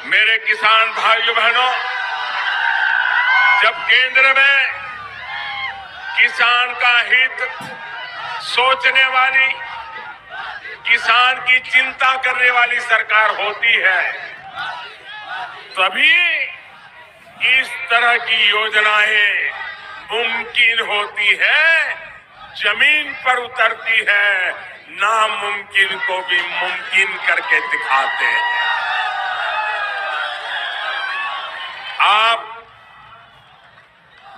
मेरे किसान भाइयों बहनों, जब केंद्र में किसान का हित सोचने वाली, किसान की चिंता करने वाली सरकार होती है, तभी इस तरह की योजनाएं मुमकिन होती है, जमीन पर उतरती है, नामुमकिन को भी मुमकिन करके दिखाते हैं। आप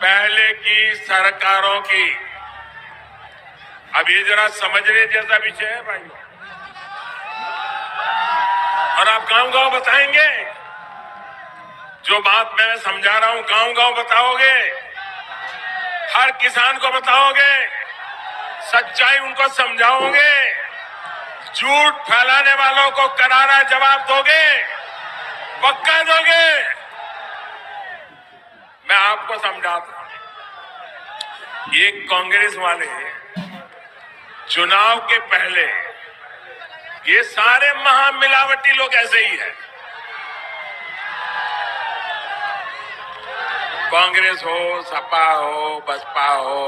पहले की सरकारों की, अब ये जरा समझने जैसा विषय है भाई, और आप गांव-गांव बताएंगे जो बात मैं समझा रहा हूं, गांव-गांव बताओगे, हर किसान को बताओगे, सच्चाई उनको समझाओगे, झूठ फैलाने वालों को करारा जवाब दोगे, पक्का दोगे। मैं आपको समझाता हूं, ये कांग्रेस वाले चुनाव के पहले ये सारे महामिलावटी लोग ऐसे ही हैं। कांग्रेस हो, सपा हो, बसपा हो,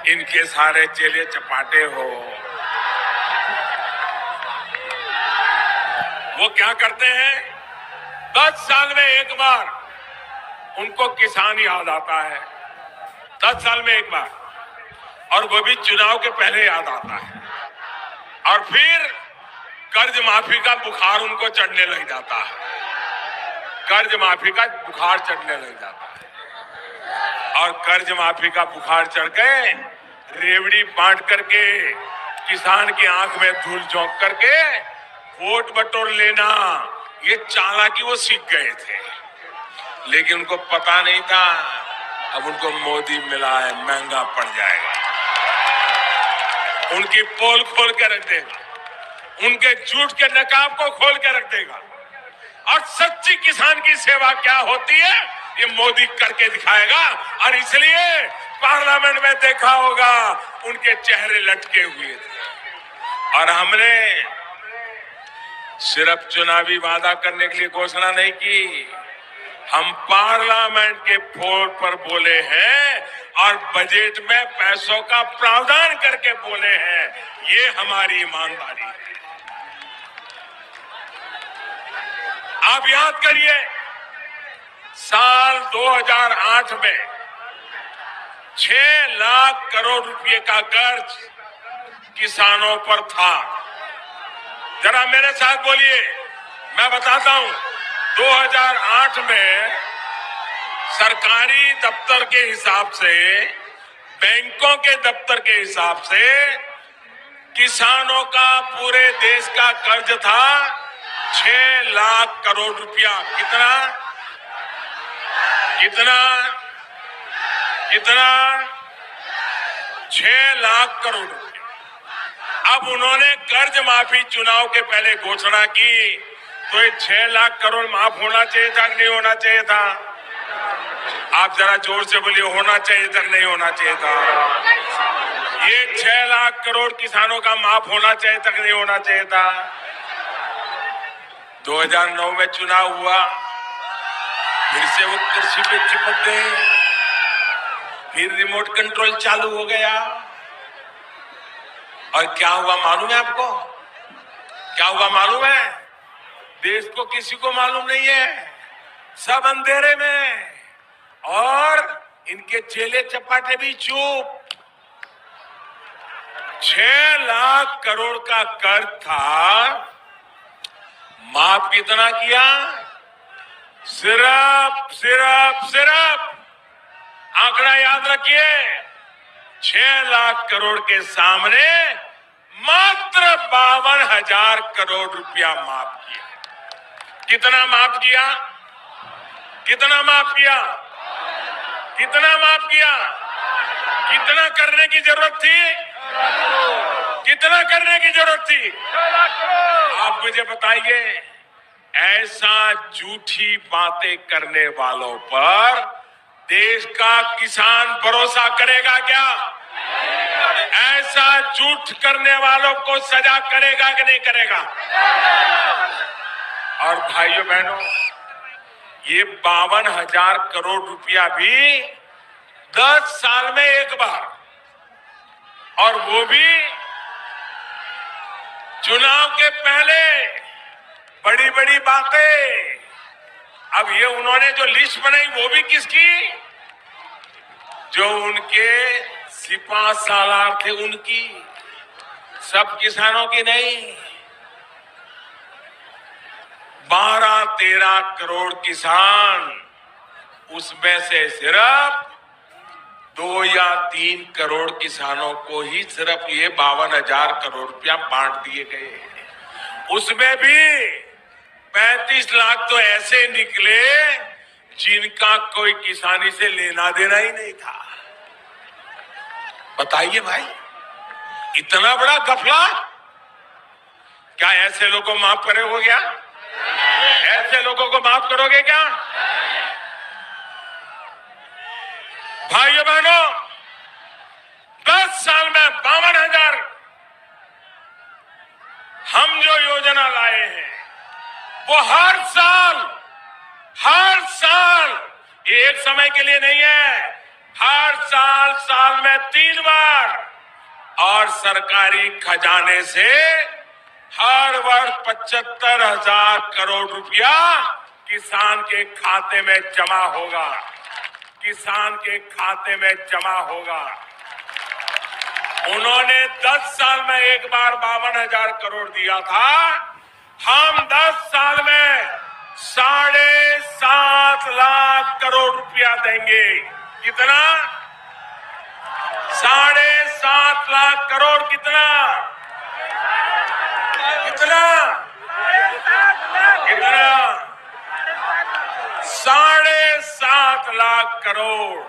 इनके सारे चेले चपाटे हो, वो क्या करते हैं, 10 साल में एक बार उनको किसान याद आता है, 10 साल में एक बार, और वो भी चुनाव के पहले याद आता है, और फिर कर्ज माफी का बुखार उनको चढ़ने लग जाता है, कर्ज माफी का बुखार चढ़ने लग जाता है, और कर्ज माफी का बुखार चढ़ गए, रेवड़ी बांट करके किसान की आंख में धूल झोंक करके वोट बटोर लेना, ये चालाकी वो सीख गए थे, लेकिन उनको पता नहीं था अब उनको मोदी मिला है, महंगा पड़ जाएगा, उनकी पोल खोल के रख देगा, उनके झूठ के नकाब को खोल के रख देगा, और सच्ची किसान की सेवा क्या होती है ये मोदी करके दिखाएगा। और इसलिए पार्लियामेंट में देखा होगा उनके चेहरे लटके हुए थे, और हमने सिर्फ चुनावी वादा करने के लिए घोषणा नहीं की, हम पार्लियामेंट के फ्लोर पर बोले हैं और बजट में पैसों का प्रावधान करके बोले हैं, ये हमारी ईमानदारी है। आप याद करिए, साल 2008 में 6 लाख करोड़ रुपए का कर्ज किसानों पर था। जरा मेरे साथ बोलिए, मैं बताता हूं, 2008 में सरकारी दफ्तर के हिसाब से, बैंकों के दफ्तर के हिसाब से किसानों का पूरे देश का कर्ज था 6 लाख करोड़ रुपया। कितना कितना कितना 6 लाख करोड़ रुपया। अब उन्होंने कर्ज माफी चुनाव के पहले घोषणा की, तो ये 6 लाख करोड़ माफ होना चाहिए था कि नहीं होना चाहिए था? आप जरा जोर से बोलिए, होना चाहिए था कि नहीं होना चाहिए था? ये 6 लाख करोड़ किसानों का माफ होना चाहिए था कि नहीं होना चाहिए था? 2009 में चुनाव हुआ, फिर से वो कुर्सी पे चिपक गए, फिर रिमोट कंट्रोल चालू हो गया, और क्या हुआ मालूम है आपको? क्या हुआ मालूम है? देश को किसी को मालूम नहीं है, सब अंधेरे में, और इनके चेले चपाटे भी चुप। 6 लाख करोड़ का कर्ज था, माफ कितना किया? सिर्फ आंकड़ा याद रखिए, 6 लाख करोड़ के सामने मात्र 52,000 करोड़ रुपया माफ किया। कितना माफ किया? कितना माफ किया? कितना माफ किया? कितना करने की जरूरत थी? कितना करने की जरूरत थी? आप मुझे बताइए, ऐसा झूठी बातें करने वालों पर देश का किसान भरोसा करेगा क्या? ऐसा झूठ करने वालों को सजा करेगा कि नहीं करेगा? और भाइयों बहनों, ये 52,000 करोड़ रुपया भी 10 साल में एक बार, और वो भी चुनाव के पहले। बड़ी बड़ी बातें। अब ये उन्होंने जो लिस्ट बनाई वो भी किसकी? जो उनके सिपा सालार थे उनकी, सब किसानों की नहीं। 12-13 करोड़ किसान, उसमें से सिर्फ 2 या 3 करोड़ किसानों को ही सिर्फ ये 52,000 करोड़ रुपया बांट दिए गए। उसमें भी 35 लाख तो ऐसे निकले जिनका कोई किसानी से लेना देना ही नहीं था। बताइए भाई, इतना बड़ा घपला। क्या ऐसे लोगों को माफ करोगे क्या? ऐसे लोगों को माफ करोगे क्या? भाइयों बहनों, 10 साल में 52,000 हम जो योजना लाए हैं वो हर साल, ये एक समय के लिए नहीं है, हर साल में 3 बार, और सरकारी खजाने से हर वर्ष 75,000 करोड़ रुपया किसान के खाते में जमा होगा। किसान के खाते में जमा होगा। उन्होंने 10 साल में एक बार 52,000 करोड़ दिया था। हम 10 साल में 7.5 लाख करोड़ रुपया देंगे। कितना? 7.5 लाख करोड़। कितना? कितना? कितना? 7.5 लाख करोड़।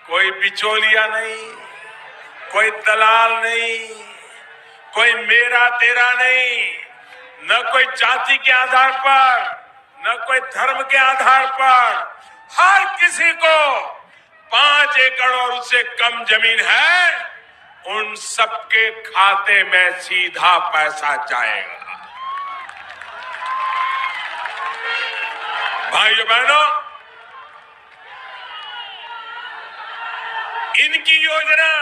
कोई बिचौलिया नहीं, कोई दलाल नहीं, कोई मेरा तेरा नहीं, न कोई जाति के आधार पर, न कोई धर्म के आधार पर। हर किसी को 5 एकड़ और उससे कम जमीन है, उन सबके खाते में सीधा पैसा जाएगा। भाइयों बहनों, इनकी योजना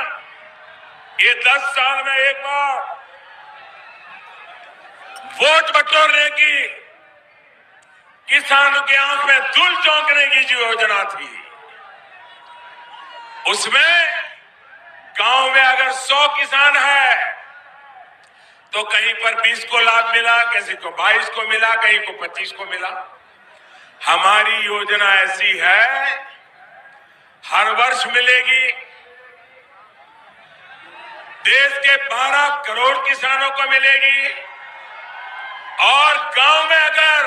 ये 10 साल में एक बार वोट बटोरने की, किसानों की आंख में धूल झोंकने की जो योजना थी, उसमें गांव में अगर 100 किसान है तो कहीं पर 20 को लाभ मिला, किसी को 22 को मिला, कहीं को 25 को मिला। हमारी योजना ऐसी है, हर वर्ष मिलेगी। देश के 12 करोड़ किसानों को मिलेगी, और गांव में अगर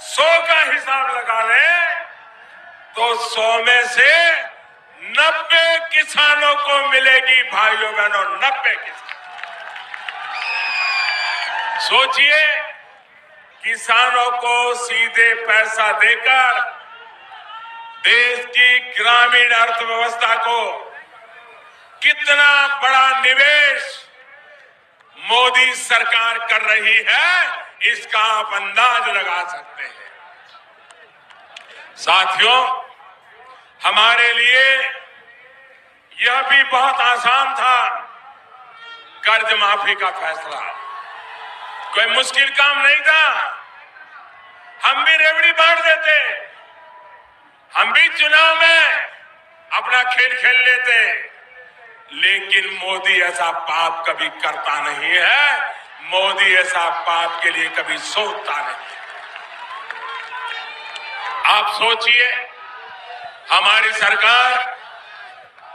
100 का हिसाब लगा ले तो 100 में से 90 किसानों को मिलेगी। भाइयों बहनों, 90 किसान। सोचिए, किसानों को सीधे पैसा देकर देश की ग्रामीण अर्थव्यवस्था को कितना बड़ा निवेश मोदी सरकार कर रही है, इसका आप अंदाज लगा सकते हैं। साथियों, हमारे लिए यह भी बहुत आसान था कर्ज माफी का फैसला। कोई मुश्किल काम नहीं था। हम भी रेवड़ी बांट देते, हम भी चुनाव में अपना खेल खेल लेते, लेकिन मोदी ऐसा पाप कभी करता नहीं है। मोदी ऐसा पाप के लिए कभी सोचता नहीं। आप सोचिए, हमारी सरकार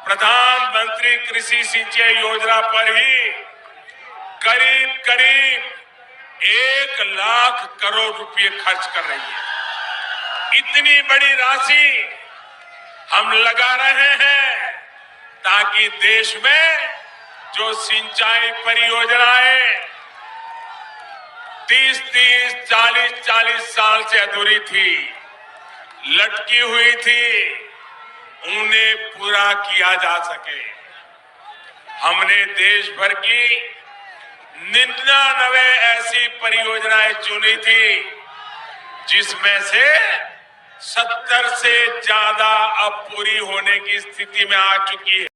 प्रधानमंत्री कृषि सिंचाई योजना पर ही करीब करीब 1 लाख करोड़ रुपए खर्च कर रही है। इतनी बड़ी राशि हम लगा रहे हैं ताकि देश में जो सिंचाई परियोजनाएं 30-30, 40-40 साल से अधूरी थी, लटकी हुई थी, उन्हें पूरा किया जा सके। हमने देश भर की 99 ऐसी परियोजनाएं चुनी थी, जिसमें से 70 से ज्यादा अब पूरी होने की स्थिति में आ चुकी है।